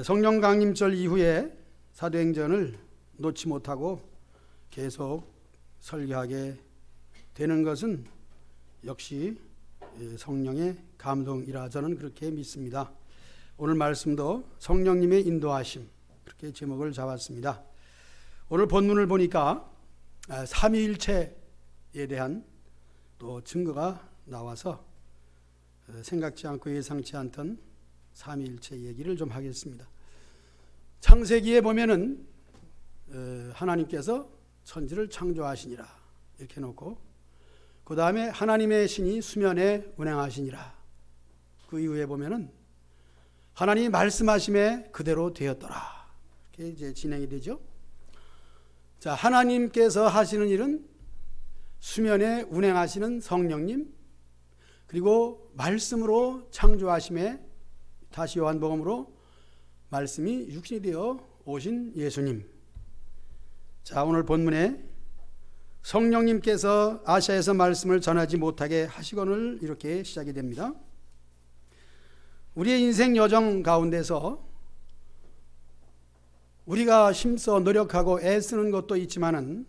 성령 강림절 이후에 사도행전을 놓지 못하고 계속 설교하게 되는 것은 역시 성령의 감동이라 저는 그렇게 믿습니다. 오늘 말씀도 성령님의 인도하심, 그렇게 제목을 잡았습니다. 오늘 본문을 보니까 삼위일체에 대한 또 증거가 나와서 생각지 않고 예상치 않던 삼위일체 얘기를 좀 하겠습니다. 창세기에 보면은 하나님께서 천지를 창조하시니라 이렇게 놓고, 그 다음에 하나님의 신이 수면에 운행하시니라. 그 이후에 보면은 하나님이 말씀하심에 그대로 되었더라. 이렇게 이제 진행이 되죠. 자, 하나님께서 하시는 일은 수면에 운행하시는 성령님, 그리고 말씀으로 창조하심에 다시 요한복음으로 말씀이 육신이 되어 오신 예수님. 자, 오늘 본문에 성령님께서 아시아에서 말씀을 전하지 못하게 하시거늘 이렇게 시작이 됩니다. 우리의 인생 여정 가운데서 우리가 힘써 노력하고 애쓰는 것도 있지만은,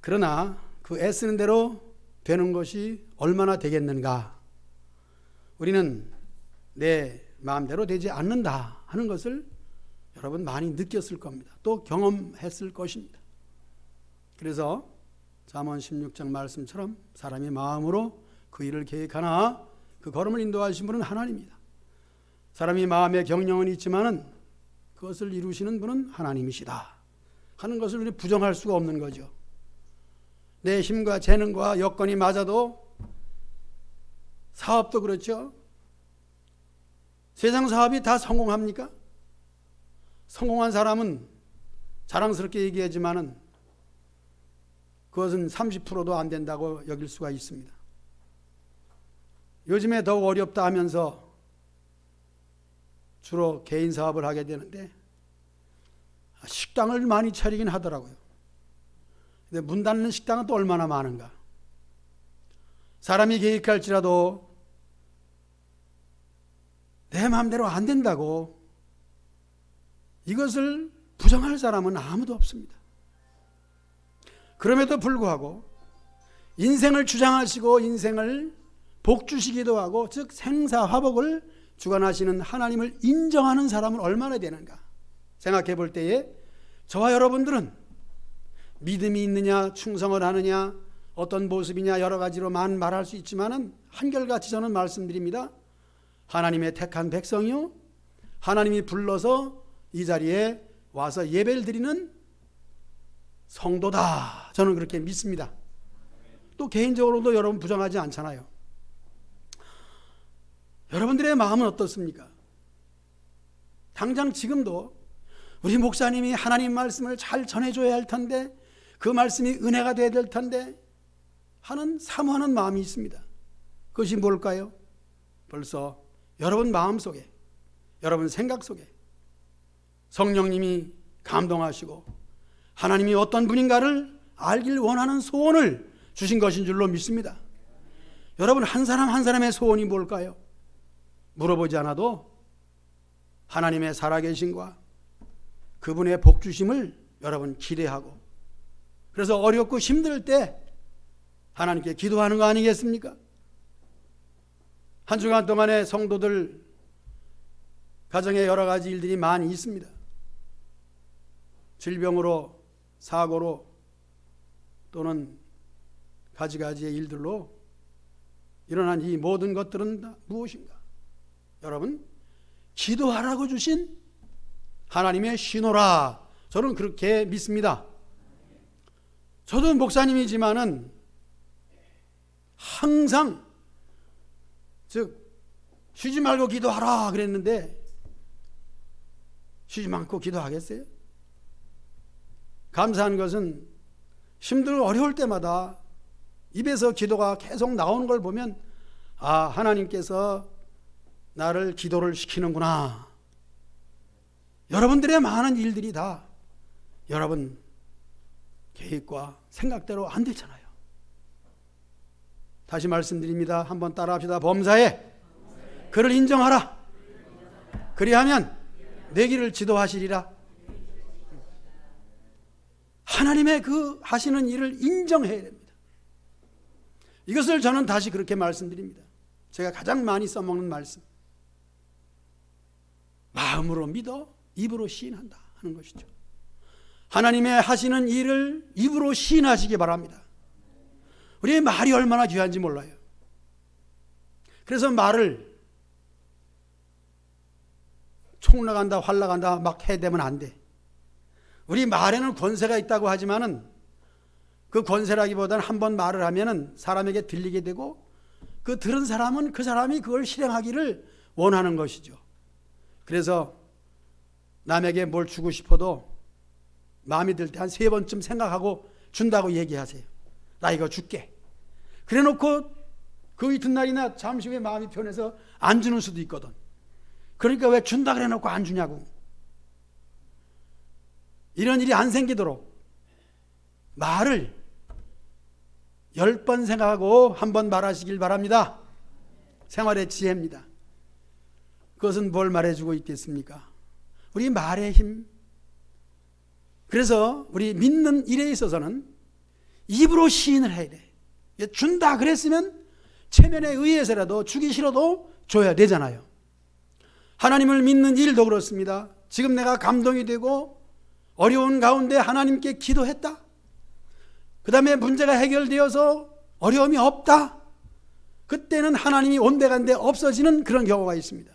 그러나 그 애쓰는 대로 되는 것이 얼마나 되겠는가? 우리는 내 마음대로 되지 않는다 하는 것을 여러분 많이 느꼈을 겁니다. 또 경험했을 것입니다. 그래서 잠언 16장 말씀처럼 사람이 마음으로 그 일을 계획하나 그 걸음을 인도하신 분은 하나님이다. 사람이 마음에 경영은 있지만은 그것을 이루시는 분은 하나님이시다 하는 것을 우리 부정할 수가 없는 거죠. 내 힘과 재능과 여건이 맞아도, 사업도 그렇죠. 세상 사업이 다 성공합니까? 성공한 사람은 자랑스럽게 얘기하지만은 그것은 30%도 안 된다고 여길 수가 있습니다. 요즘에 더욱 어렵다 하면서 주로 개인 사업을 하게 되는데 식당을 많이 차리긴 하더라고요. 근데 문 닫는 식당은 또 얼마나 많은가. 사람이 계획할지라도 내 마음대로 안 된다고 이것을 부정할 사람은 아무도 없습니다. 그럼에도 불구하고 인생을 주장하시고 인생을 복주시기도 하고, 즉 생사화복을 주관하시는 하나님을 인정하는 사람은 얼마나 되는가 생각해 볼 때에, 저와 여러분들은 믿음이 있느냐, 충성을 하느냐, 어떤 모습이냐 여러 가지로 말할 수 있지만은 한결같이 저는 말씀드립니다. 하나님의 택한 백성이요, 하나님이 불러서 이 자리에 와서 예배를 드리는 성도다, 저는 그렇게 믿습니다. 또 개인적으로도 여러분 부정하지 않잖아요. 여러분들의 마음은 어떻습니까? 당장 지금도 우리 목사님이 하나님 말씀을 잘 전해줘야 할 텐데, 그 말씀이 은혜가 돼야 될 텐데 하는 사모하는 마음이 있습니다. 그것이 뭘까요? 벌써 여러분 마음속에, 여러분 생각 속에 성령님이 감동하시고 하나님이 어떤 분인가를 알길 원하는 소원을 주신 것인 줄로 믿습니다. 여러분 한 사람 한 사람의 소원이 뭘까요? 물어보지 않아도 하나님의 살아계심과 그분의 복주심을 여러분 기대하고, 그래서 어렵고 힘들 때 하나님께 기도하는 거 아니겠습니까? 한 주간 동안에 성도들 가정에 여러 가지 일들이 많이 있습니다. 질병으로, 사고로, 또는 가지가지의 일들로 일어난 이 모든 것들은 다 무엇인가? 여러분, 기도하라고 주신 하나님의 신호라, 저는 그렇게 믿습니다. 저도 목사님이지만은 항상 쉬지 말고 기도하라 그랬는데 쉬지 않고 기도하겠어요? 감사한 것은 힘들고 어려울 때마다 입에서 기도가 계속 나오는 걸 보면, 아, 하나님께서 나를 기도를 시키는구나. 여러분들의 많은 일들이 다 여러분 계획과 생각대로 안 되잖아요. 다시 말씀드립니다. 한번 따라합시다. 범사에 그를 인정하라. 그리하면 내 길을 지도하시리라. 하나님의 그 하시는 일을 인정해야 됩니다. 이것을 저는 다시 그렇게 말씀드립니다. 제가 가장 많이 써먹는 말씀. 마음으로 믿어 입으로 시인한다 하는 것이죠. 하나님의 하시는 일을 입으로 시인하시기 바랍니다. 우리의 말이 얼마나 귀한지 몰라요. 그래서 말을 총 나간다 활 나간다 막 해대면 안 돼. 우리 말에는 권세가 있다고 하지만은 그 권세라기보다는 한번 말을 하면은 사람에게 들리게 되고 그 들은 사람은 그 사람이 그걸 실행하기를 원하는 것이죠. 그래서 남에게 뭘 주고 싶어도 마음이 들 때 한 3번쯤 생각하고 준다고 얘기하세요. 나 이거 줄게. 그래 놓고 그 이튿날이나 잠시 후에 마음이 변해서 안 주는 수도 있거든. 그러니까 왜 준다 그래 놓고 안 주냐고. 이런 일이 안 생기도록 말을 10번 생각하고 한 번 말하시길 바랍니다. 생활의 지혜입니다. 그것은 뭘 말해주고 있겠습니까? 우리 말의 힘. 그래서 우리 믿는 일에 있어서는 입으로 시인을 해야 돼. 준다 그랬으면 체면에 의해서라도 주기 싫어도 줘야 되잖아요. 하나님을 믿는 일도 그렇습니다. 지금 내가 감동이 되고 어려운 가운데 하나님께 기도했다. 그 다음에 문제가 해결되어서 어려움이 없다. 그때는 하나님이 온데간데 없어지는 그런 경우가 있습니다.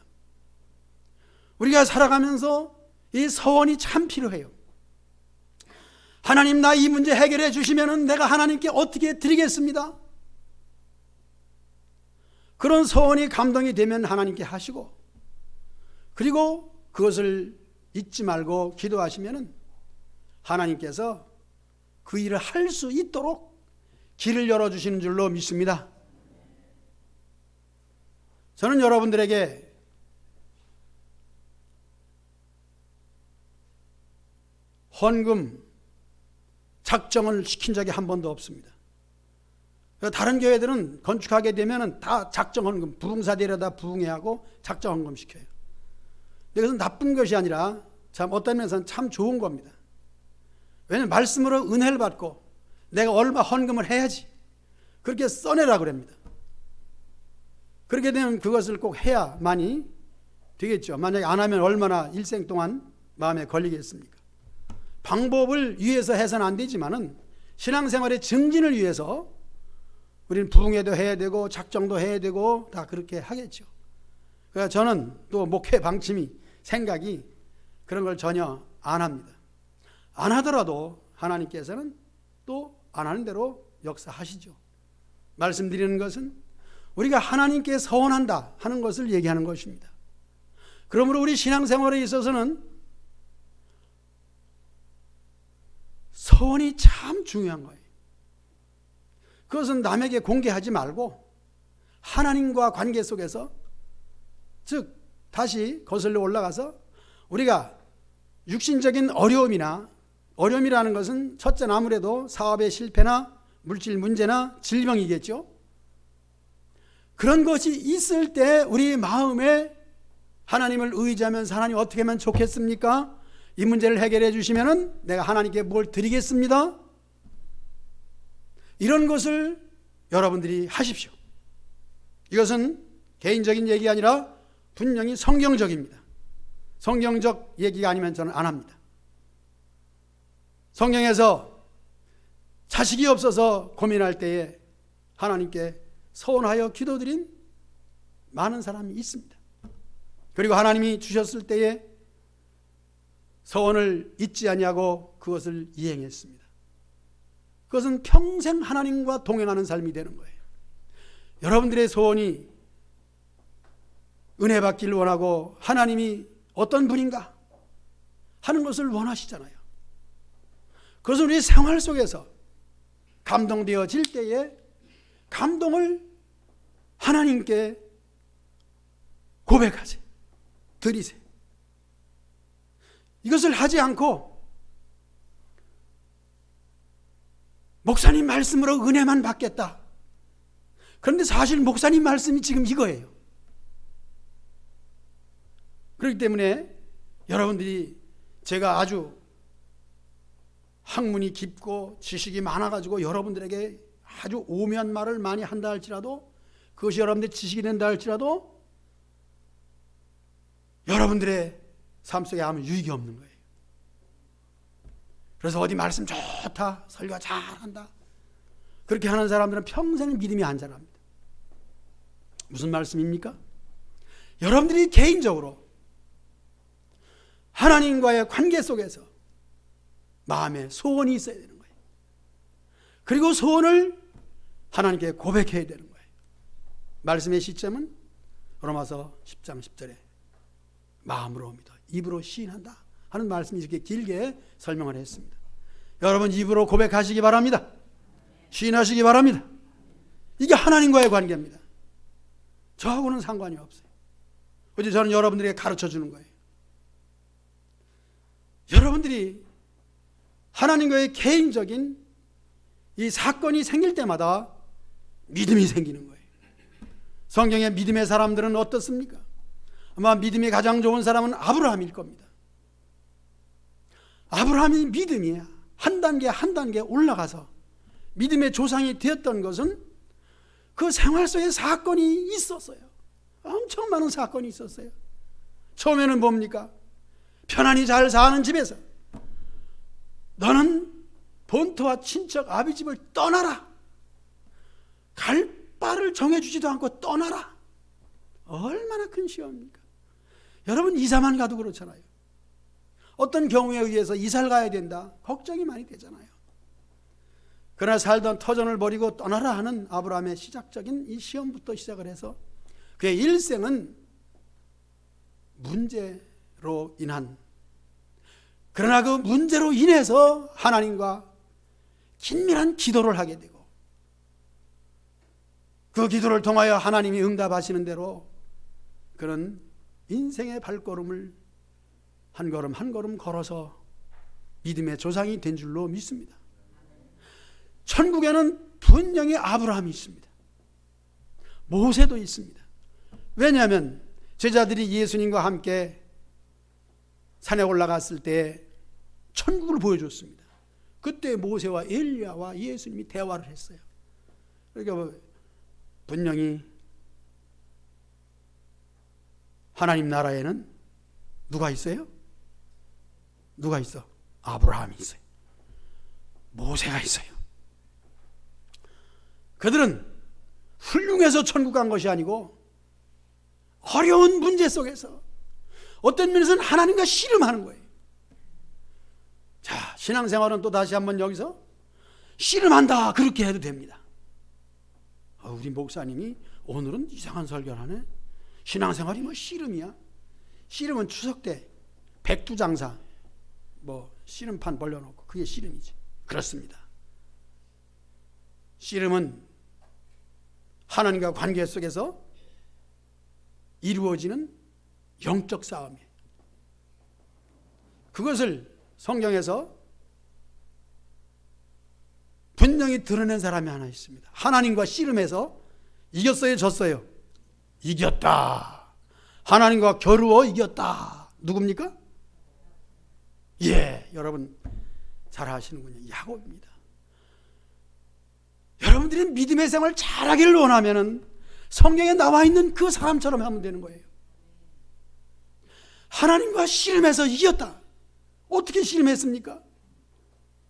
우리가 살아가면서 이 서원이 참 필요해요. 하나님 나 이 문제 해결해 주시면 내가 하나님께 어떻게 드리겠습니다. 그런 서원이 감동이 되면 하나님께 하시고 그리고 그것을 잊지 말고 기도하시면 하나님께서 그 일을 할 수 있도록 길을 열어주시는 줄로 믿습니다. 저는 여러분들에게 헌금 작정을 시킨 적이 한 번도 없습니다. 다른 교회들은 건축하게 되면 다 작정 헌금, 부흥사 데려다 부흥회 하고 작정 헌금 시켜요. 근데 그것은 나쁜 것이 아니라 참 어떤 면에서는 참 좋은 겁니다. 왜냐하면 말씀으로 은혜를 받고 내가 얼마 헌금을 해야지 그렇게 써내라 그럽니다. 그렇게 되면 그것을 꼭 해야만이 되겠죠. 만약에 안 하면 얼마나 일생 동안 마음에 걸리겠습니까? 방법을 위해서 해서는 안 되지만은 신앙생활의 증진을 위해서 우리는 부흥회도 해야 되고 작정도 해야 되고 다 그렇게 하겠죠. 그래서 저는 또 목회 방침이 생각이 그런 걸 전혀 안 합니다. 안 하더라도 하나님께서는 또 안 하는 대로 역사하시죠. 말씀드리는 것은 우리가 하나님께 서원한다 하는 것을 얘기하는 것입니다. 그러므로 우리 신앙생활에 있어서는 서원이 참 중요한 거예요. 그것은 남에게 공개하지 말고 하나님과 관계 속에서, 즉 다시 거슬러 올라가서 우리가 육신적인 어려움이라는 것은 첫째는 아무래도 사업의 실패나 물질 문제나 질병이겠죠. 그런 것이 있을 때 우리 마음에 하나님을 의지하면서 하나님 어떻게 하면 좋겠습니까? 이 문제를 해결해 주시면은 내가 하나님께 뭘 드리겠습니다. 이런 것을 여러분들이 하십시오. 이것은 개인적인 얘기 아니라 분명히 성경적입니다. 성경적 얘기가 아니면 저는 안 합니다. 성경에서 자식이 없어서 고민할 때에 하나님께 서원하여 기도드린 많은 사람이 있습니다. 그리고 하나님이 주셨을 때에 서원을 잊지 아니하고 그것을 이행했습니다. 그것은 평생 하나님과 동행하는 삶이 되는 거예요. 여러분들의 소원이 은혜 받기를 원하고 하나님이 어떤 분인가 하는 것을 원하시잖아요. 그것은 우리 생활 속에서 감동되어질 때에 감동을 하나님께 고백하세요. 드리세요. 이것을 하지 않고 목사님 말씀으로 은혜만 받겠다. 그런데 사실 목사님 말씀이 지금 이거예요. 그렇기 때문에 여러분들이 제가 아주 학문이 깊고 지식이 많아가지고 여러분들에게 아주 오묘한 말을 많이 한다 할지라도, 그것이 여러분들의 지식이 된다 할지라도 여러분들의 삶 속에 아무 유익이 없는 거예요. 그래서 어디 말씀 좋다, 설교 잘한다, 그렇게 하는 사람들은 평생 믿음이 안 자랍니다. 무슨 말씀입니까? 여러분들이 개인적으로 하나님과의 관계 속에서 마음에 소원이 있어야 되는 거예요. 그리고 소원을 하나님께 고백해야 되는 거예요. 말씀의 시점은 로마서 10장 10절에 마음으로 믿어 입으로 시인한다 하는 말씀이 이렇게 길게 설명을 했습니다. 여러분 입으로 고백하시기 바랍니다. 시인하시기 바랍니다. 이게 하나님과의 관계입니다. 저하고는 상관이 없어요. 어제 저는 여러분들에게 가르쳐 주는 거예요. 여러분들이 하나님과의 개인적인 이 사건이 생길 때마다 믿음이 생기는 거예요. 성경의 믿음의 사람들은 어떻습니까? 아마 믿음이 가장 좋은 사람은 아브라함일 겁니다. 아브라함이 믿음이 한 단계 한 단계 올라가서 믿음의 조상이 되었던 것은 그 생활 속에 사건이 있었어요. 엄청 많은 사건이 있었어요. 처음에는 뭡니까? 편안히 잘 사는 집에서 너는 본토와 친척 아비 집을 떠나라. 갈 바를 정해주지도 않고 떠나라. 얼마나 큰 시험입니까? 여러분 이사만 가도 그렇잖아요. 어떤 경우에 의해서 이사를 가야 된다, 걱정이 많이 되잖아요. 그러나 살던 터전을 버리고 떠나라 하는 아브라함의 시작적인 이 시험부터 시작을 해서 그의 일생은 문제로 인한, 그러나 그 문제로 인해서 하나님과 긴밀한 기도를 하게 되고 그 기도를 통하여 하나님이 응답하시는 대로 그는 인생의 발걸음을 한 걸음 한 걸음 걸어서 믿음의 조상이 된 줄로 믿습니다. 천국에는 분명히 아브라함이 있습니다. 모세도 있습니다. 왜냐하면 제자들이 예수님과 함께 산에 올라갔을 때 천국을 보여줬습니다. 그때 모세와 엘리야와 예수님이 대화를 했어요. 그러니까 분명히 하나님 나라에는 누가 있어요? 누가 있어? 아브라함이 있어요. 모세가 있어요. 그들은 훌륭해서 천국 간 것이 아니고 어려운 문제 속에서 어떤 면에서는 하나님과 씨름하는 거예요. 자, 신앙생활은 또 다시 한번 여기서 씨름한다 그렇게 해도 됩니다. 우리 목사님이 오늘은 이상한 설교를 하네. 신앙생활이 뭐 씨름이야? 씨름은 추석 때 백두장사 뭐 씨름판 벌려놓고 그게 씨름이지. 그렇습니다. 씨름은 하나님과 관계 속에서 이루어지는 영적 싸움이에요. 그것을 성경에서 분명히 드러낸 사람이 하나 있습니다. 하나님과 씨름해서 이겼어요, 졌어요? 이겼다. 하나님과 겨루어 이겼다. 누굽니까? 예, 여러분 잘 아시는군요. 야곱입니다. 여러분들이 믿음의 생활을 잘하기를 원하면 성경에 나와 있는 그 사람처럼 하면 되는 거예요. 하나님과 씨름해서 이겼다. 어떻게 씨름했습니까?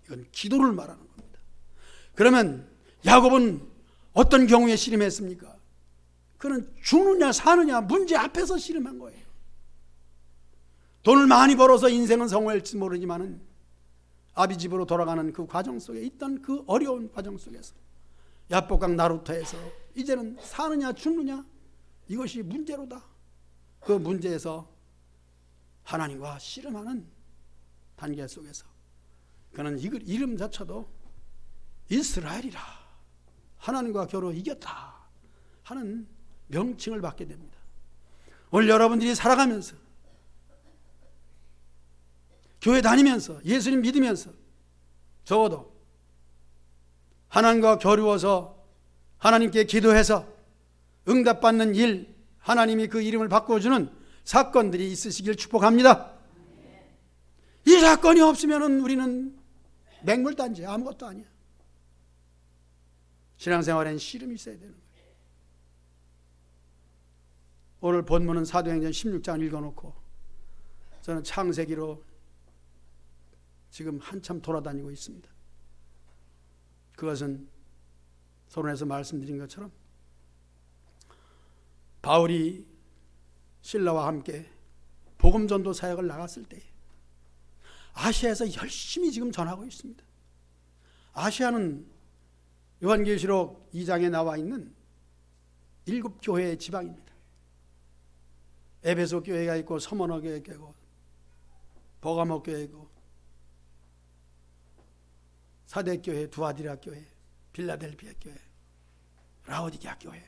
이건 기도를 말하는 겁니다. 그러면 야곱은 어떤 경우에 씨름했습니까? 그는 죽느냐 사느냐 문제 앞에서 씨름한 거예요. 돈을 많이 벌어서 인생은 성공할지 모르지만은 아비 집으로 돌아가는 그 과정 속에 있던 그 어려운 과정 속에서 야복강 나루터에서 이제는 사느냐 죽느냐 이것이 문제로다. 그 문제에서 하나님과 씨름하는 단계 속에서 그는 이름조차도 이스라엘이라, 하나님과 겨루 이겼다 하는 명칭을 받게 됩니다. 오늘 여러분들이 살아가면서 교회 다니면서 예수님 믿으면서 적어도 하나님과 겨루어서 하나님께 기도해서 응답받는 일, 하나님이 그 이름을 바꿔주는 사건들이 있으시길 축복합니다. 이 사건이 없으면 우리는 맹물단지 아무것도 아니야. 신앙생활엔 씨름이 있어야 되는 거예요. 오늘 본문은 사도행전 16장 읽어놓고 저는 창세기로 지금 한참 돌아다니고 있습니다. 그것은 서론에서 말씀드린 것처럼 바울이 실라와 함께 복음전도 사역을 나갔을 때 아시아에서 열심히 지금 전하고 있습니다. 아시아는 요한계시록 2장에 나와 있는 7교회의 지방입니다. 에베소 교회가 있고 서머너 교회가 있고 버가모 교회가 있고 사대교회, 두아디라 교회, 빌라델피아 교회, 라오디게아 교회,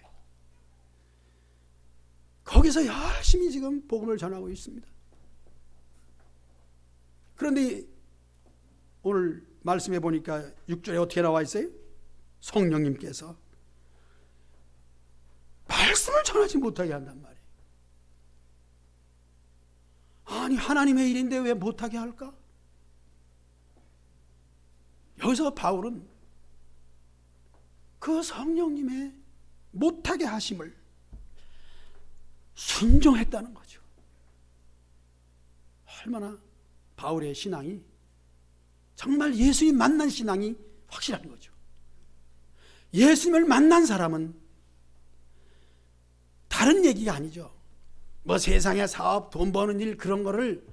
거기서 열심히 지금 복음을 전하고 있습니다. 그런데 오늘 말씀해 보니까 6절에 어떻게 나와 있어요? 성령님께서 말씀을 전하지 못하게 한단 말이에요. 아니, 하나님의 일인데 왜 못하게 할까? 여기서 바울은 그 성령님의 못하게 하심을 순종했다는 거죠. 얼마나 바울의 신앙이 정말 예수님 만난 신앙이 확실한 거죠. 예수님을 만난 사람은 다른 얘기가 아니죠. 뭐 세상의 사업, 돈 버는 일 그런 거를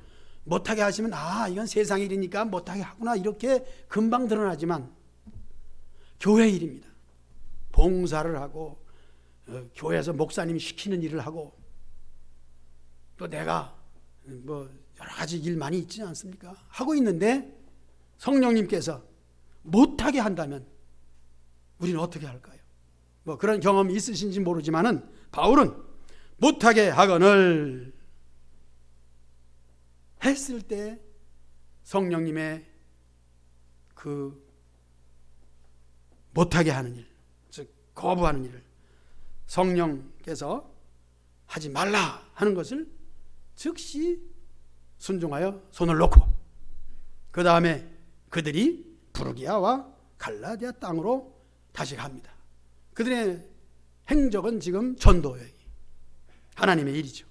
못하게 하시면 이건 세상 일이니까 못하게 하구나 이렇게 금방 드러나지만 교회 일입니다. 봉사를 하고 교회에서 목사님이 시키는 일을 하고 또 내가 뭐 여러 가지 일 많이 있지 않습니까? 하고 있는데 성령님께서 못하게 한다면 우리는 어떻게 할까요? 뭐 그런 경험이 있으신지 모르지만은 바울은 못하게 하거늘 했을 때 성령님의 그 못하게 하는 일, 즉 거부하는 일을 성령께서 하지 말라 하는 것을 즉시 순종하여 손을 놓고 그 다음에 그들이 부르기아와 갈라디아 땅으로 다시 갑니다. 그들의 행적은 지금 전도여행, 하나님의 일이죠.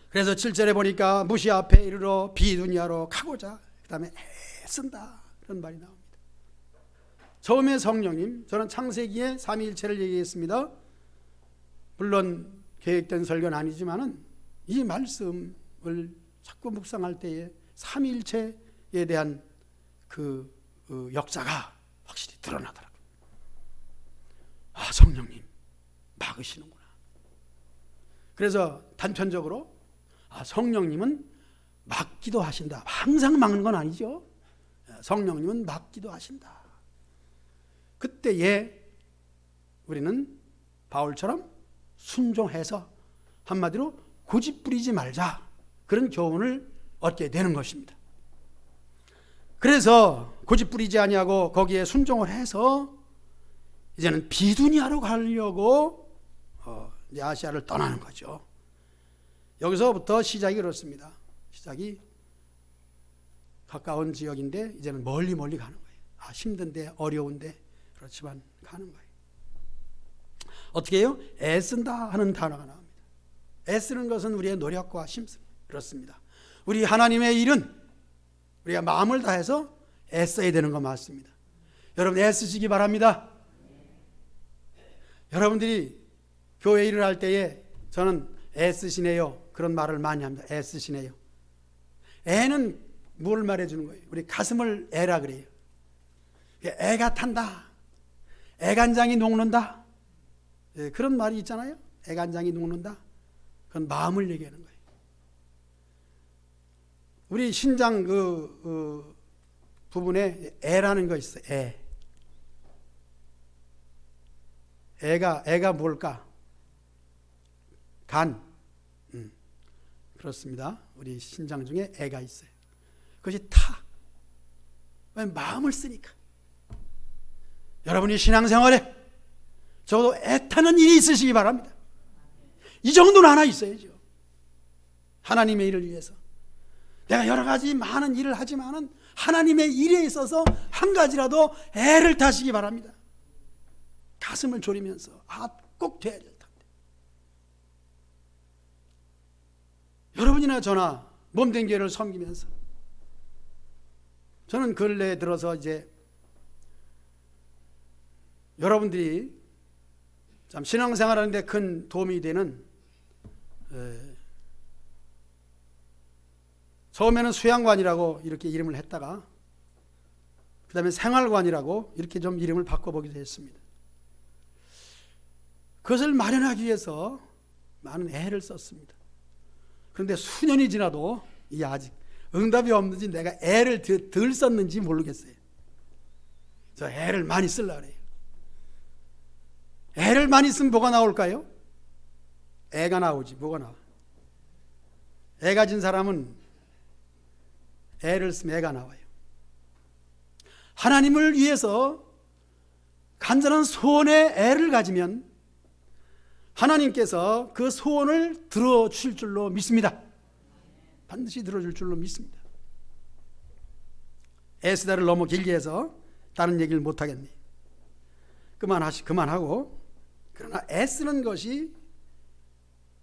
그래서 7절에 보니까 무시 앞에 이르러 비두니아로 가고자 그 다음에 애쓴다 그런 말이 나옵니다. 처음에 성령님, 저는 창세기에 삼위일체를 얘기했습니다. 물론 계획된 설교는 아니지만은 이 말씀을 자꾸 묵상할 때에 삼위일체에 대한 그 역사가 확실히 드러나더라고요. 성령님 막으시는구나. 그래서 단편적으로 성령님은 막기도 하신다. 항상 막는 건 아니죠. 성령님은 막기도 하신다. 그때에 우리는 바울처럼 순종해서 한마디로 고집부리지 말자, 그런 교훈을 얻게 되는 것입니다. 그래서 고집부리지 아니하고 거기에 순종을 해서 이제는 비두니아로 가려고 이제 아시아를 떠나는 거죠. 여기서부터 시작이 그렇습니다. 시작이 가까운 지역인데 이제는 멀리 가는 거예요. 힘든데 어려운데 그렇지만 가는 거예요. 어떻게 해요? 애쓴다 하는 단어가 나옵니다. 애쓰는 것은 우리의 노력과 힘쓰 그렇습니다. 우리 하나님의 일은 우리가 마음을 다해서 애써야 되는 거 맞습니다. 여러분 애쓰시기 바랍니다. 여러분들이 교회 일을 할 때에 저는 애쓰시네요 그런 말을 많이 합니다. 애쓰시네요. 애는 뭘 말해주는 거예요? 우리 가슴을 애라 그래요. 애가 탄다, 애간장이 녹는다, 그런 말이 있잖아요. 애간장이 녹는다. 그건 마음을 얘기하는 거예요. 우리 신장 그 부분에 애라는 거 있어요. 애가 뭘까? 간. 그렇습니다. 우리 신장 중에 애가 있어요. 그것이 타. 왜? 마음을 쓰니까. 여러분이 신앙생활에 적어도 애타는 일이 있으시기 바랍니다. 이 정도는 하나 있어야죠. 하나님의 일을 위해서. 내가 여러 가지 많은 일을 하지만은 하나님의 일에 있어서 한 가지라도 애를 타시기 바랍니다. 가슴을 졸이면서 꼭 돼야 될 텐데. 여러분이나 저나 몸된 교회를 섬기면서 저는 근래에 들어서 이제 여러분들이 참 신앙생활하는데 큰 도움이 되는, 처음에는 수양관이라고 이렇게 이름을 했다가 그 다음에 생활관이라고 이렇게 좀 이름을 바꿔보기도 했습니다. 그것을 마련하기 위해서 많은 애를 썼습니다. 그런데 수년이 지나도 이게 아직 응답이 없는지 내가 애를 덜 썼는지 모르겠어요. 저 애를 많이 쓰려고 그래요. 애를 많이 쓰면 뭐가 나올까요? 애가 나오지. 뭐가 나와? 애 가진 사람은 애를 쓰면 애가 나와요. 하나님을 위해서 간절한 소원의 애를 가지면 하나님께서 그 소원을 들어주실 줄로 믿습니다. 반드시 들어줄 줄로 믿습니다. 애쓰다를 너무 길게 해서 다른 얘기를 못하겠네. 그만하고, 그러나 애쓰는 것이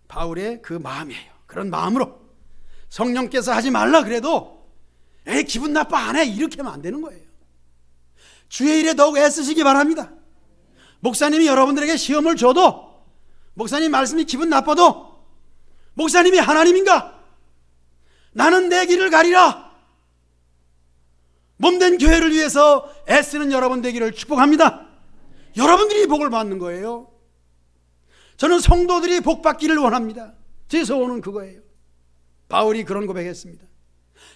바울의 그 마음이에요. 그런 마음으로 성령께서 하지 말라 그래도 에이 기분 나빠 안 해 이렇게 하면 안 되는 거예요. 주의 일에 더욱 애쓰시기 바랍니다. 목사님이 여러분들에게 시험을 줘도, 목사님 말씀이 기분 나빠도 목사님이 하나님인가? 나는 내 길을 가리라. 몸된 교회를 위해서 애쓰는 여러분 되기를 축복합니다. 여러분들이 복을 받는 거예요. 저는 성도들이 복 받기를 원합니다. 제 소원은 그거예요. 바울이 그런 고백했습니다.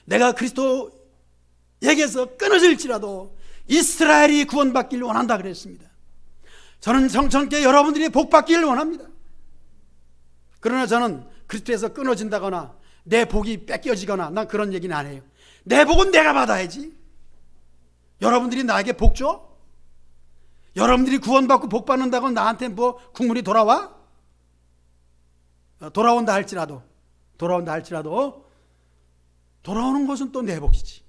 내가 그리스도에게서 끊어질지라도 이스라엘이 구원받기를 원한다 그랬습니다. 저는 정청께 여러분들이 복 받기를 원합니다. 그러나 저는 그리스도에서 끊어진다거나 내 복이 뺏겨지거나 난 그런 얘기는 안 해요. 내 복은 내가 받아야지. 여러분들이 나에게 복 줘? 여러분들이 구원받고 복 받는다고 나한테 뭐 국물이 돌아와? 돌아온다 할지라도 돌아오는 것은 또 내 복이지.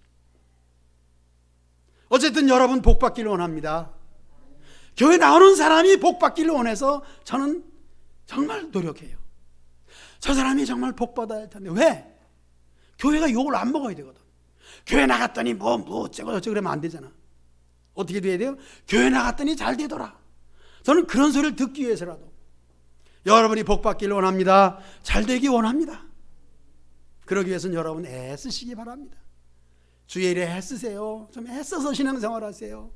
어쨌든 여러분 복 받기를 원합니다. 교회 나오는 사람이 복 받기를 원해서 저는 정말 노력해요. 저 사람이 정말 복 받아야 할 텐데 왜? 교회가 욕을 안 먹어야 되거든. 교회 나갔더니 뭐 어쩌고 저쩌고 그러면 안 되잖아. 어떻게 돼야 돼요? 교회 나갔더니 잘 되더라. 저는 그런 소리를 듣기 위해서라도 여러분이 복 받기를 원합니다. 잘 되기 원합니다. 그러기 위해서는 여러분 애쓰시기 바랍니다. 주의 일에 애쓰세요. 좀 애써서 신앙생활 하세요.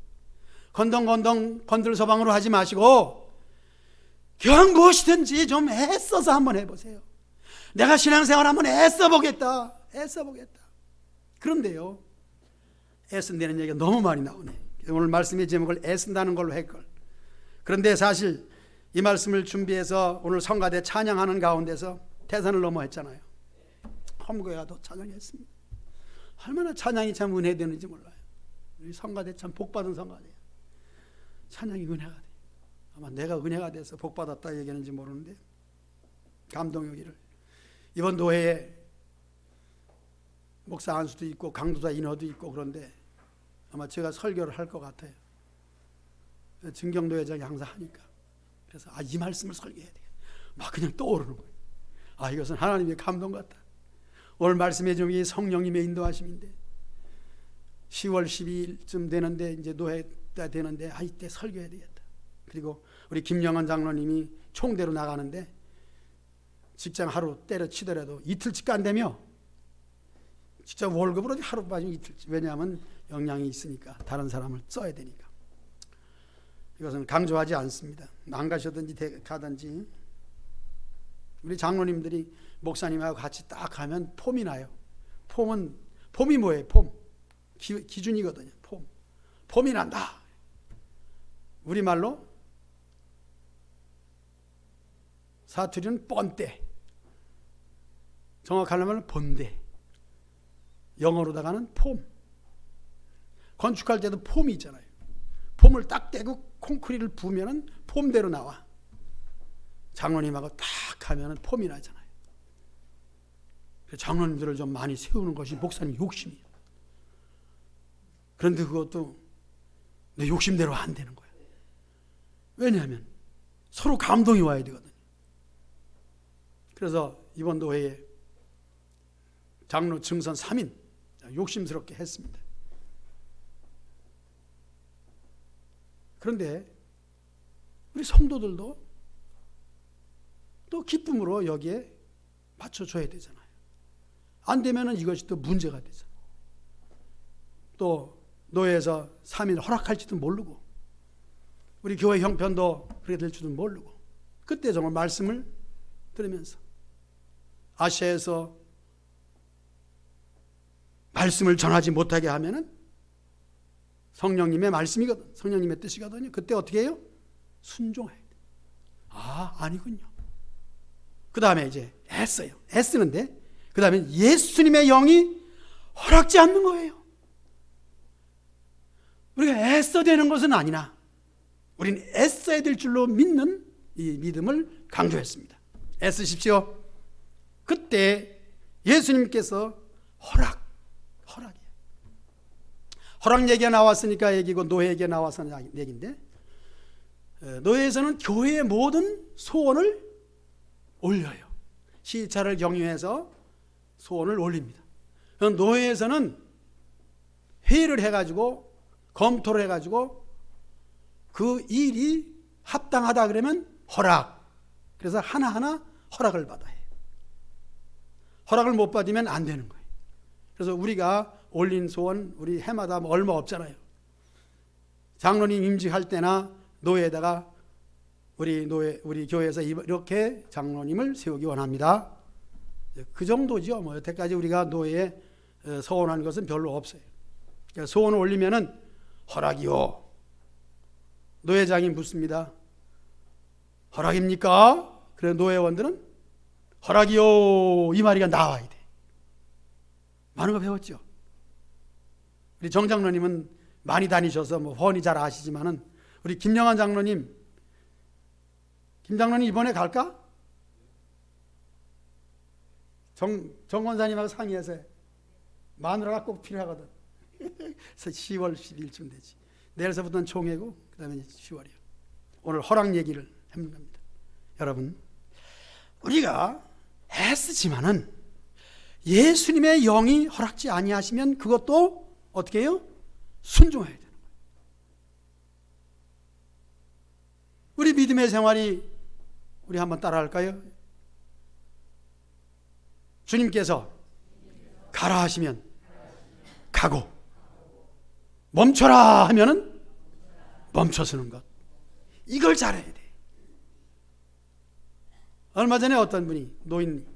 건들서방으로 하지 마시고 그냥 무엇이든지 좀 애써서 한번 해보세요. 내가 신앙생활 한번 애써보겠다. 그런데요, 애쓴다는 얘기가 너무 많이 나오네. 오늘 말씀의 제목을 애쓴다는 걸로 했걸. 그런데 사실 이 말씀을 준비해서 오늘 성가대 찬양하는 가운데서 태산을 넘어 했잖아요. 험고야도 찬양했습니다. 얼마나 찬양이 참 은혜되는지 몰라요. 우리 성가대 참 복받은 성가대야. 찬양이 은혜가 돼. 아마 내가 은혜가 돼서 복받았다 얘기하는지 모르는데 감동이기를. 이번 노회에 목사 안수도 있고 강도자 인허도 있고 그런데 아마 제가 설교를 할 것 같아요. 증경도 회장이 항상 하니까. 그래서 이 말씀을 설교해야 돼. 막 그냥 떠오르는 거예요. 이것은 하나님의 감동 같다. 오늘 말씀의 제목이 성령님의 인도하심인데 10월 12일쯤 되는데 이제 노회 때 되는데 이때 설교해야 되겠다. 그리고 우리 김영환 장로님이 총대로 나가는데 직장 하루 때려치더라도 이틀치가 안 되며 진짜 월급으로 하루 빠지면 이틀치. 왜냐하면 영향이 있으니까 다른 사람을 써야 되니까. 이것은 강조하지 않습니다. 안 가셔든지 가든지 우리 장로님들이 목사님하고 같이 딱 가면 폼이 나요. 폼이 뭐예요? 폼 기준이거든요. 폼이 난다. 우리말로 사투리는 뻔때, 정확하려면 본대, 영어로다가는 폼. 건축할 때도 폼이 있잖아요. 폼을 딱 떼고 콘크리트를 부으면 폼대로 나와. 장로님하고 딱 하면 폼이 나잖아요. 장로님들을 좀 많이 세우는 것이 목사님 욕심이에요. 그런데 그것도 내 욕심대로 안 되는 거예요. 왜냐하면 서로 감동이 와야 되거든요. 그래서 이번 노회에 장로 증선 3인 욕심스럽게 했습니다. 그런데 우리 성도들도 또 기쁨으로 여기에 맞춰줘야 되잖아요. 안 되면은 이것이 또 문제가 되잖아요. 또 노예에서 3일 허락할지도 모르고 우리 교회 형편도 그렇게 될 줄도 모르고 그때 정말 말씀을 들으면서 아시아에서 말씀을 전하지 못하게 하면은 성령님의 말씀이거든, 성령님의 뜻이거든요. 그때 어떻게 해요? 순종해야 돼. 아니군요. 그 다음에 이제 애써요. 애쓰는데 그 다음에 예수님의 영이 허락지 않는 거예요. 우리가 애써되는 것은 아니나 우리는 애써야 될 줄로 믿는 이 믿음을 강조했습니다. 애쓰십시오. 그때 예수님께서 허락이에요. 허락 얘기가 나왔으니까 얘기고 노예 얘기가 나와서 얘기인데, 노예에서는 교회의 모든 소원을 올려요. 시차를 경유해서 소원을 올립니다. 노예에서는 회의를 해가지고 검토를 해가지고 그 일이 합당하다 그러면 허락. 그래서 하나하나 허락을 받아야 해요. 허락을 못 받으면 안 되는 거예요. 그래서 우리가 올린 소원 우리 해마다 얼마 없잖아요. 장로님 임직할 때나 노예에다가 우리 교회에서 이렇게 장로님을 세우기 원합니다. 그 정도죠. 뭐 여태까지 우리가 노예에 소원한 것은 별로 없어요. 그러니까 소원을 올리면은 허락이요. 노예장이 묻습니다. 허락입니까? 그래서 노예원들은 허락이요. 이 말이 나와야 돼. 많은 거 배웠죠. 우리 정 장로님은 많이 다니셔서 뭐 훤히 잘 아시지만은 우리 김영환 장로님, 김 장로님 이번에 갈까? 정 권사님하고 상의해서 마누라가 꼭 필요하거든. 그래서 10월 10일쯤 되지. 내일서부터는 총회고 그 다음에 10월이요. 오늘 허락 얘기를 해보는 겁니다. 여러분, 우리가 애쓰지만은 예수님의 영이 허락지 아니하시면 그것도 어떻게 해요? 순종해야 되는 거예요. 우리 믿음의 생활이 우리 한번 따라할까요? 주님께서 가라 하시면 가고 멈춰라 하면은 멈춰서는 것. 이걸 잘해야 돼. 얼마 전에 어떤 분이 노인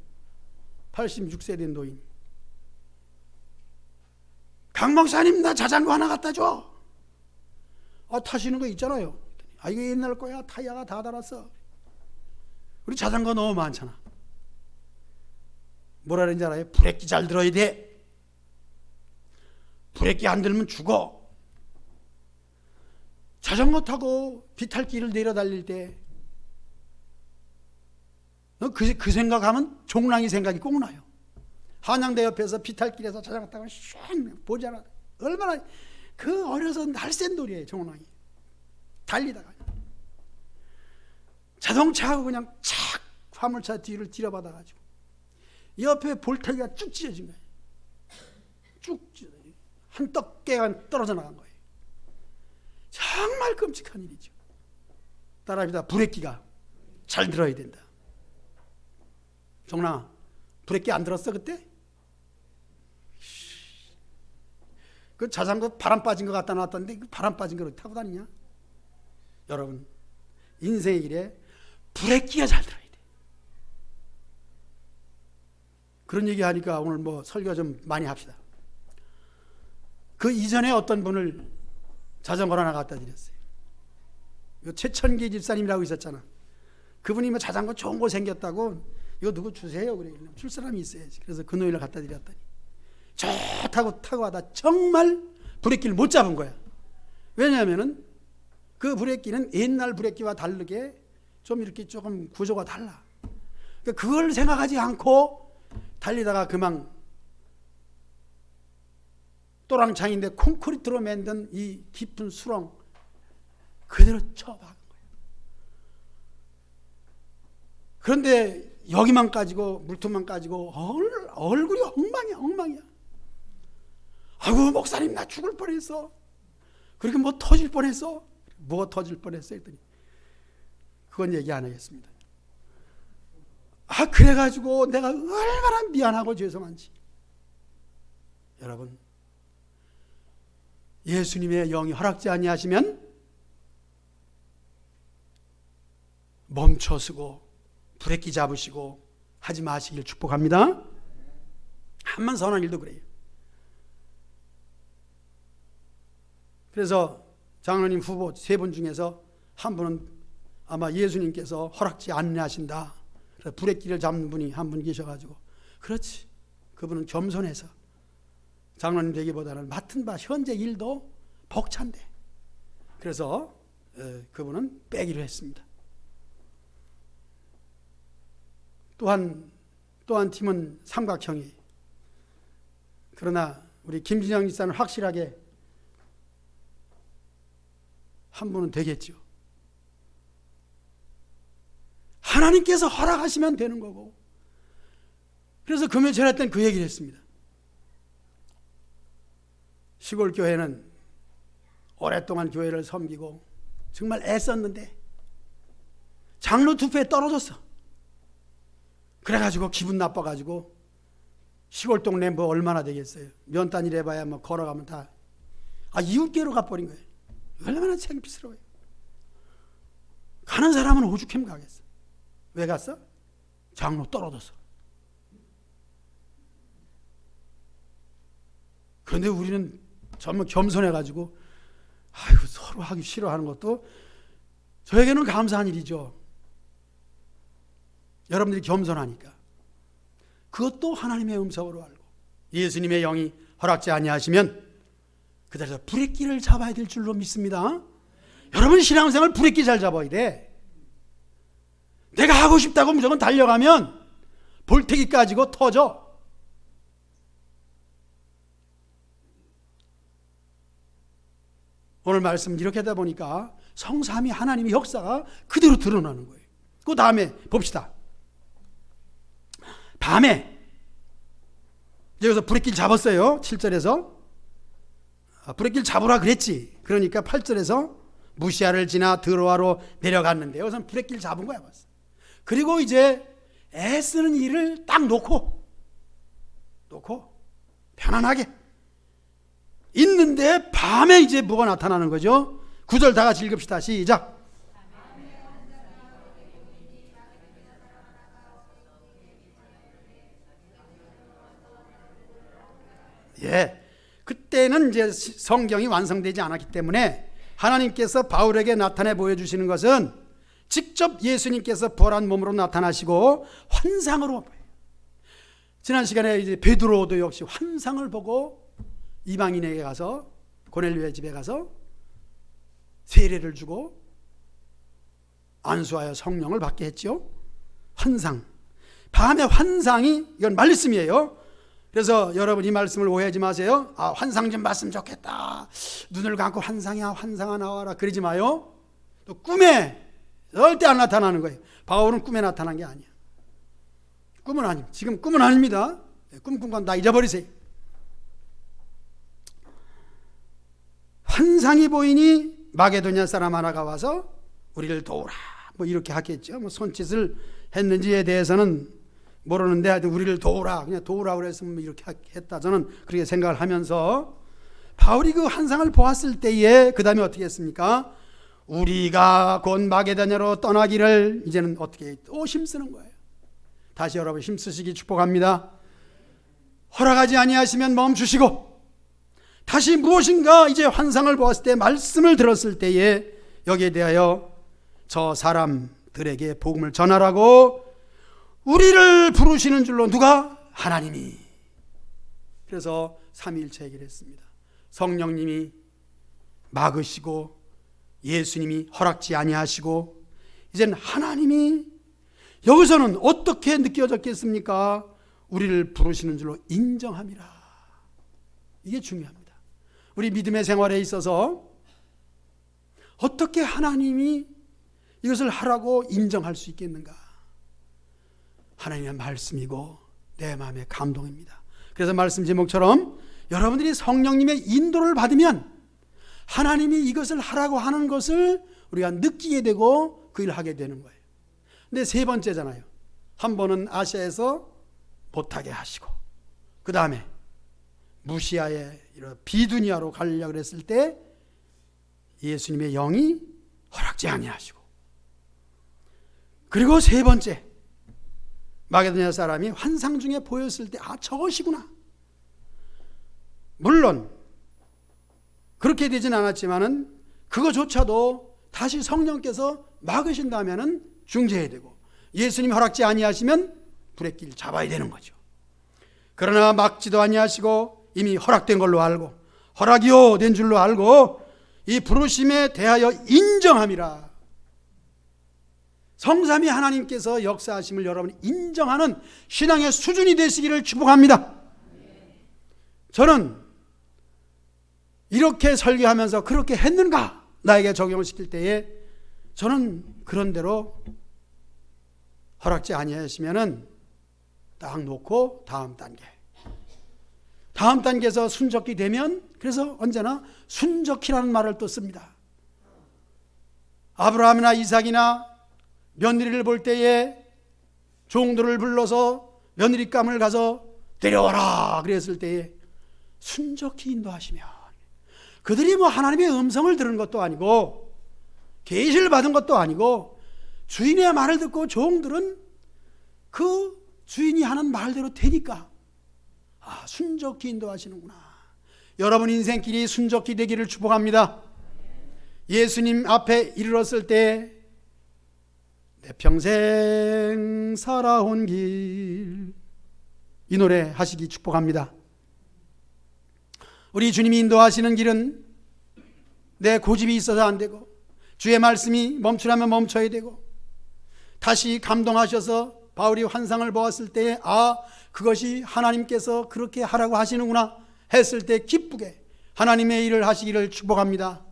86세 된 노인, 강 목사님 나 자전거 하나 갖다 줘. 타시는 거 있잖아요. 이거 옛날 거야. 타이어가 다 달았어. 우리 자전거 너무 많잖아. 뭐라 그러는지 알아요? 브레이크 잘 들어야 돼. 브레이크 안 들면 죽어. 자전거 타고 비탈길을 내려 달릴 때 그 생각하면 종랑이 생각이 꼭 나요. 한양대 옆에서 비탈길에서 자전거 타고 슉 보잖아. 얼마나 그 어려서 날쌘 돌이에요. 종랑이 달리다가 자동차하고 그냥 착 화물차 뒤를 들여받아가지고 옆에 볼타기가 쭉 찢어진 거예요. 쭉 한 떡개가 떨어져 나간 거예요. 정말 끔찍한 일이죠. 따라합니다. 브레이크가 잘 들어야 된다. 종랑아, 브레이크 안 들었어 그때? 그 자전거 바람 빠진 거 갖다 놨던데 그 바람 빠진 걸 타고 다니냐? 여러분, 인생의 길에 브레이크가 잘 들어야 돼. 그런 얘기 하니까 오늘 뭐 설교 좀 많이 합시다. 그 이전에 어떤 분을 자전거 하나 갖다 드렸어요. 최천기 집사님이라고 있었잖아. 그분이 뭐 자전거 좋은 거 생겼다고 이거 누구 주세요 그래. 줄 사람이 있어야지. 그래서 그 노인을 갖다 드렸더니 좋다고 타고 하다 정말 브레이크를 못 잡은 거야. 왜냐하면은 그 브레이크는 옛날 브레이크와 다르게 좀 이렇게 조금 구조가 달라. 그걸 생각하지 않고 달리다가 그만 또랑창인데 콘크리트로 만든 이 깊은 수렁 그대로 쳐박은 거예요. 그런데 여기만 까지고 물통만 까지고 얼굴이 엉망이야. 아이고 목사님 나 죽을 뻔했어. 그렇게 뭐 터질 뻔했어. 뭐가 터질 뻔했어 했더니 그건 얘기 안 하겠습니다. 그래가지고 내가 얼마나 미안하고 죄송한지. 여러분, 예수님의 영이 허락지 아니하시면 멈춰서고 브레이크 잡으시고 하지 마시길 축복합니다. 한번 선한 일도 그래요. 그래서 장로님 후보 3분 중에서 한 분은 아마 예수님께서 허락지 아니하신다. 그래서 브레이크를 잡는 분이 한 분 계셔가지고 그렇지. 그분은 겸손해서 장로님 되기보다는 맡은 바 현재 일도 벅찬데 그래서 그분은 빼기로 했습니다. 또한 팀은 삼각형이에요. 그러나 우리 김진영 집사는 확실하게 한 분은 되겠죠. 하나님께서 허락하시면 되는 거고. 그래서 금요 전화 때는 그 얘기를 했습니다. 시골 교회는 오랫동안 교회를 섬기고 정말 애썼는데 장로 투표에 떨어졌어. 그래가지고 기분 나빠가지고 시골 동네 뭐 얼마나 되겠어요. 면단일 해봐야 뭐 걸어가면 다 이웃계로 가버린 거예요. 얼마나 창피스러워요. 가는 사람은 오죽하면 가겠어. 왜 갔어? 장로 떨어졌어. 그런데 우리는 정말 겸손해가지고 서로 하기 싫어하는 것도 저에게는 감사한 일이죠. 여러분들이 겸손하니까. 그것도 하나님의 음성으로 알고 예수님의 영이 허락지 아니하시면 그 자리에서 브레이크를 잡아야 될 줄로 믿습니다. 여러분 신앙생활 브레이크 잘 잡아야 돼. 내가 하고 싶다고 무조건 달려가면 볼테기 까지고 터져. 오늘 말씀 이렇게 하다 보니까 성삼위 하나님의 역사가 그대로 드러나는 거예요. 그 다음에 봅시다. 밤에 여기서 브레이크를 잡았어요. 7절에서 브레이크를 잡으라 그랬지. 그러니까 8절에서 무시아를 지나 드로아로 내려갔는데 여기서 브레이크를 잡은 거야 벌써. 그리고 이제 애쓰는 일을 딱 놓고 편안하게 있는데 밤에 이제 뭐가 나타나는 거죠. 9절 다 같이 읽읍시다. 시작. 그때는 이제 성경이 완성되지 않았기 때문에 하나님께서 바울에게 나타내 보여주시는 것은 직접 예수님께서 부활한 몸으로 나타나시고 환상으로 보여요. 지난 시간에 이제 베드로도 역시 환상을 보고 이방인에게 가서 고넬료의 집에 가서 세례를 주고 안수하여 성령을 받게 했죠. 환상. 밤의 환상이 이건 말씀이에요. 그래서 여러분 이 말씀을 오해하지 마세요. 환상 좀 봤으면 좋겠다. 눈을 감고 환상아 나와라. 그러지 마요. 또 꿈에 절대 안 나타나는 거예요. 바울은 꿈에 나타난 게 아니야. 꿈은 아닙니다. 지금 꿈은 아닙니다. 꿈 꾼 건 다 잊어버리세요. 환상이 보이니 마게도냐 사람 하나가 와서 우리를 도우라. 뭐 이렇게 하겠죠. 뭐 손짓을 했는지에 대해서는 모르는데 하여튼 우리를 도우라. 그냥 도우라 그랬으면 이렇게 했다. 저는 그렇게 생각을 하면서 바울이 그 환상을 보았을 때에 그 다음에 어떻게 했습니까? 우리가 곧 마게도냐로 떠나기를 이제는 어떻게 또 힘쓰는 거예요. 다시 여러분 힘쓰시기 축복합니다. 허락하지 아니하시면 멈추시고 다시 무엇인가 이제 환상을 보았을 때 말씀을 들었을 때에 여기에 대하여 저 사람들에게 복음을 전하라고 우리를 부르시는 줄로 누가? 하나님이. 그래서 삼위일체 얘기를 했습니다. 성령님이 막으시고 예수님이 허락지 아니하시고 이제는 하나님이. 여기서는 어떻게 느껴졌겠습니까? 우리를 부르시는 줄로 인정함이라. 이게 중요합니다. 우리 믿음의 생활에 있어서 어떻게 하나님이 이것을 하라고 인정할 수 있겠는가? 하나님의 말씀이고 내 마음의 감동입니다. 그래서 말씀 제목처럼 여러분들이 성령님의 인도를 받으면 하나님이 이것을 하라고 하는 것을 우리가 느끼게 되고 그 일을 하게 되는 거예요. 근데 세 번째잖아요. 한 번은 아시아에서 못하게 하시고, 그 다음에 무시아에 비두니아로 가려고 그랬을 때 예수님의 영이 허락지 아니하시고, 그리고 세 번째 마게도냐 사람이 환상 중에 보였을 때 저것이구나. 물론 그렇게 되진 않았지만은 그거조차도 다시 성령께서 막으신다면은 중재해야 되고, 예수님 허락지 아니하시면 불의 길 잡아야 되는 거죠. 그러나 막지도 아니하시고 이미 허락된 걸로 알고, 허락이요 된 줄로 알고 이 부르심에 대하여 인정함이라. 성삼위 하나님께서 역사하심을 여러분이 인정하는 신앙의 수준이 되시기를 축복합니다. 저는 이렇게 설교하면서 그렇게 했는가 나에게 적용을 시킬 때에 저는 그런 대로 허락지 아니하시면은 딱 놓고 다음 단계에서 순적히 되면, 그래서 언제나 순적히라는 말을 또 씁니다. 아브라함이나 이삭이나 며느리를 볼 때에 종들을 불러서 며느리감을 가서 데려와라 그랬을 때에 순적히 인도하시면, 그들이 뭐 하나님의 음성을 들은 것도 아니고 계시를 받은 것도 아니고 주인의 말을 듣고 종들은 그 주인이 하는 말대로 되니까 순적히 인도하시는구나. 여러분 인생길이 순적히 되기를 축복합니다. 예수님 앞에 이르렀을 때 내 평생 살아온 길, 이 노래 하시기 축복합니다. 우리 주님이 인도하시는 길은 내 고집이 있어서 안 되고, 주의 말씀이 멈추라면 멈춰야 되고, 다시 감동하셔서 바울이 환상을 보았을 때에 그것이 하나님께서 그렇게 하라고 하시는구나 했을 때 기쁘게 하나님의 일을 하시기를 축복합니다.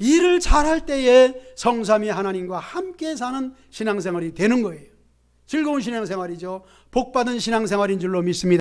일을 잘할 때에 성삼위 하나님과 함께 사는 신앙생활이 되는 거예요. 즐거운 신앙생활이죠. 복받은 신앙생활인 줄로 믿습니다.